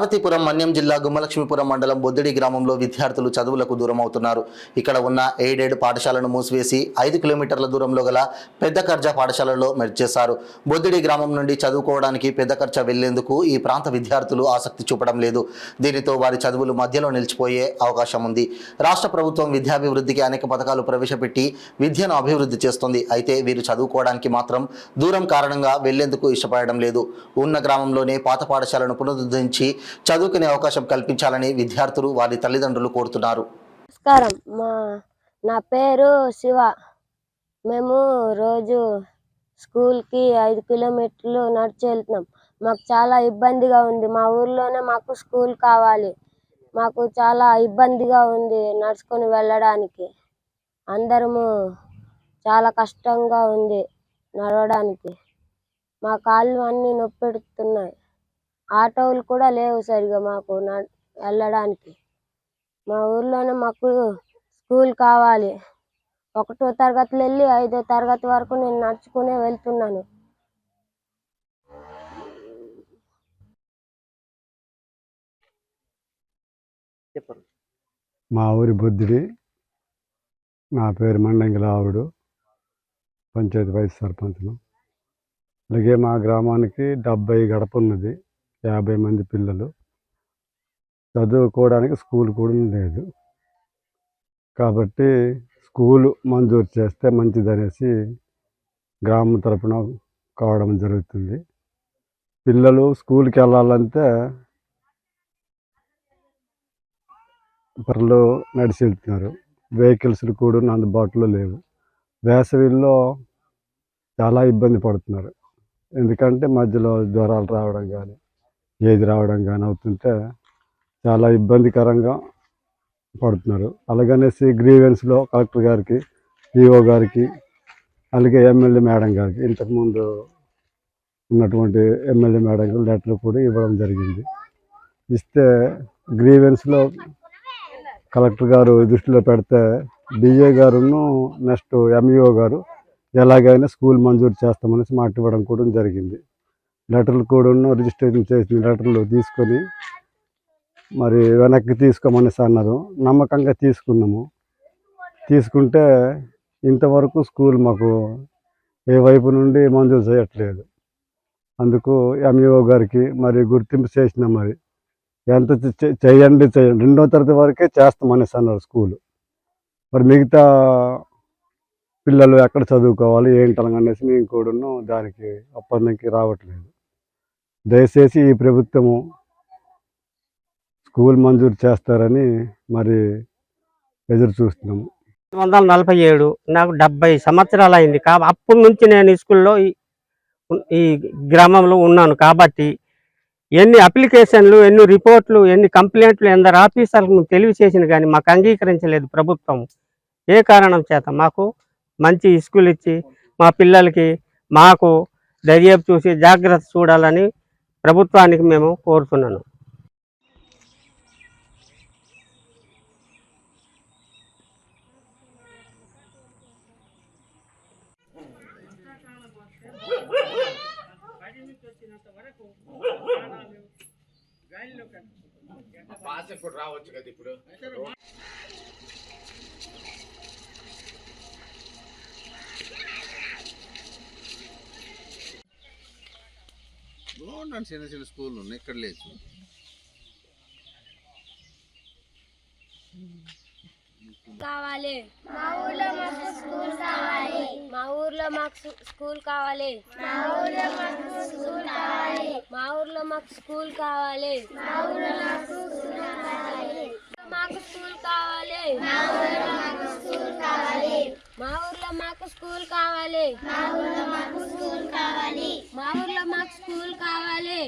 పార్వతీపురం మన్యం జిల్లా గుమ్మలక్ష్మీపురం మండలం బొద్దిడి గ్రామంలో విద్యార్థులు చదువులకు దూరం అవుతున్నారు. ఇక్కడ ఉన్న ఎయిడెడ్ పాఠశాలను మూసివేసి 5 కిలోమీటర్ల దూరంలో గల పెద్ద కర్జా పాఠశాలలో మెర్జ్ చేశారు. బొద్దిడి గ్రామం నుండి చదువుకోవడానికి పెద్ద కర్జా వెళ్లేందుకు ఈ ప్రాంత విద్యార్థులు ఆసక్తి చూపడం లేదు. దీనితో వారి చదువులు మధ్యలో నిలిచిపోయే అవకాశం ఉంది. రాష్ట్ర ప్రభుత్వం విద్యాభివృద్ధికి అనేక పథకాలు ప్రవేశపెట్టి విద్యను అభివృద్ధి చేస్తుంది. అయితే వీరు చదువుకోవడానికి మాత్రం దూరం కారణంగా వెళ్లేందుకు ఇష్టపడడం లేదు. ఉన్న గ్రామంలోనే పాత పాఠశాలను పునరుద్ధరించి చదువుకునే అవకాశం కల్పించాలని విద్యార్థులు వారి తల్లిదండ్రులు కోరుతున్నారు. నమస్కారం, నా పేరు శివ. మేము రోజు స్కూల్కి 5 కిలోమీటర్లు నడిచి వెళ్తున్నాం. మాకు చాలా ఇబ్బందిగా ఉంది. మా ఊర్లోనే మాకు స్కూల్ కావాలి. మాకు చాలా ఇబ్బందిగా ఉంది నడుచుకొని వెళ్ళడానికి. అందరము చాలా కష్టంగా ఉంది నడవడానికి. మా కాళ్ళు అన్నీ నొప్పి పెడుతున్నాయి. ఆటోలు కూడా లేవు సరిగా మాకు వెళ్ళడానికి. మా ఊర్లోనే మాకు స్కూల్ కావాలి. 1వ తరగతిలో వెళ్ళి 5వ తరగతి వరకు నేను నడుచుకునే వెళ్తున్నాను. మా ఊరి బొద్దిడి. నా పేరు మండంగి రావుడు, పంచాయతీ వైస్ సర్పంచ్ను. అలాగే మా గ్రామానికి 70 గడప ఉన్నది, 50 మంది పిల్లలు. చదువుకోవడానికి స్కూల్ కూడా లేదు. కాబట్టి స్కూలు మంజూరు చేస్తే మంచిదనేసి గ్రామం తరపున కావడం జరుగుతుంది. పిల్లలు స్కూల్కి వెళ్ళాలంటే పర్లు నడిచి వెళ్తున్నారు. వెహికల్స్ కూడా అందుబాటులో లేవు. వేసవిలో చాలా ఇబ్బంది పడుతున్నారు. ఎందుకంటే మధ్యలో జ్వరాలు రావడం కానీ ఏది రావడం కానీ అవుతుంటే చాలా ఇబ్బందికరంగా పడుతున్నారు. అలాగనేసి గ్రీవెన్స్లో కలెక్టర్ గారికి, ఈఓ గారికి, అలాగే ఎమ్మెల్యే మేడం గారికి, ఇంతకుముందు ఉన్నటువంటి ఎమ్మెల్యే మేడం గారు లెటర్ కూడా ఇవ్వడం జరిగింది. ఇస్తే గ్రీవెన్స్లో కలెక్టర్ గారు దృష్టిలో పెడితే డిఏ గారును నెక్స్ట్ ఎంఈఓ గారు ఎలాగైనా స్కూల్ మంజూరు చేస్తామనేసి మాట ఇవ్వడం కూడా జరిగింది. లెటర్లు కూడా రిజిస్ట్రేషన్ చేసిన లెటర్లు తీసుకొని మరి వెనక్కి తీసుకోమనేసి అన్నారు. నమ్మకంగా తీసుకున్నాము. తీసుకుంటే ఇంతవరకు స్కూల్ మాకు ఏ వైపు నుండి మంజూరు చేయట్లేదు. అందుకు ఎంఈఓ గారికి మరి గుర్తింపు చేసిన మరి ఎంత చేయండి 2వ తరగతి వరకే చేస్తామనేసి అన్నారు స్కూలు. మరి మిగతా పిల్లలు ఎక్కడ చదువుకోవాలి ఏంటననేసి మేము కూడా దానికి ఒప్పందంకి రావట్లేదు. దయచేసి ఈ ప్రభుత్వము స్కూల్ మంజూరు చేస్తారని మరి ఎదురు చూస్తున్నాము. 1947 నాకు 70 సంవత్సరాలు అయింది. అప్పటి నుంచి నేను స్కూల్లో ఈ గ్రామంలో ఉన్నాను. కాబట్టి ఎన్ని అప్లికేషన్లు, ఎన్ని రిపోర్ట్లు, ఎన్ని కంప్లైంట్లు ఎందరు ఆఫీసర్లకు తెలియచేసిన కానీ మాకు అంగీకరించలేదు ప్రభుత్వం. ఏ కారణం చేత మాకు మంచి స్కూల్ ఇచ్చి మా పిల్లలకి మాకు దర్యాప్తు చూసి జాగ్రత్త చూడాలని ప్రభుత్వానికి మేము కోరుతున్నాను. రావచ్చు కదా ఇప్పుడు. చిన్న చిన్న స్కూల్ ఉన్నాయి, ఇక్కడ లేదు. కావాలి మా ఊర్లో మాకు స్కూల్ కావాలి. మా ఊర్లో మాకు స్కూల్ కావాలి. మా ఊర్లో మాకు స్కూల్ కావాలి. మా ఊర్లో మాకు స్కూల్ కావాలి. మా ఊర్లో మాకు స్కూల్ కావాలి. మాకు స్కూల్ కావాలి. మా ఊర్లో మాకు స్కూల్ కావాలి. మా ఊర్లో మాకు స్కూల్ కావాలి. మా ఊర్లో మాకు స్కూల్ కావాలి. మా ఊర్లో మాకు స్కూల్ కావాలి.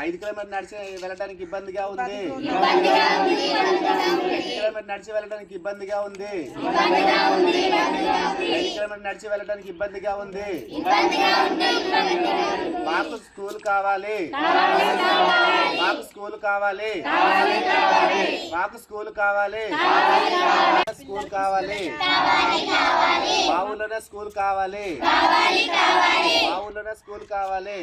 ఐదు కిలోమీటర్ నడిచి వెళ్ళడానికి ఇబ్బందిగా ఉంది. 5 కిలోమీటర్ నడిచి వెళ్ళడానికి ఇబ్బందిగా ఉంది. 5 కిలోమీటర్ నడిచి వెళ్ళడానికి ఇబ్బందిగా ఉంది. మాకు స్కూల్ కావాలి. మాకు స్కూల్ కావాలి. మాకు స్కూల్ కావాలి. స్కూల్ కావాలి. మా ఊళ్ళోనే స్కూల్ కావాలి. మా ఊళ్ళోనే స్కూల్ కావాలి.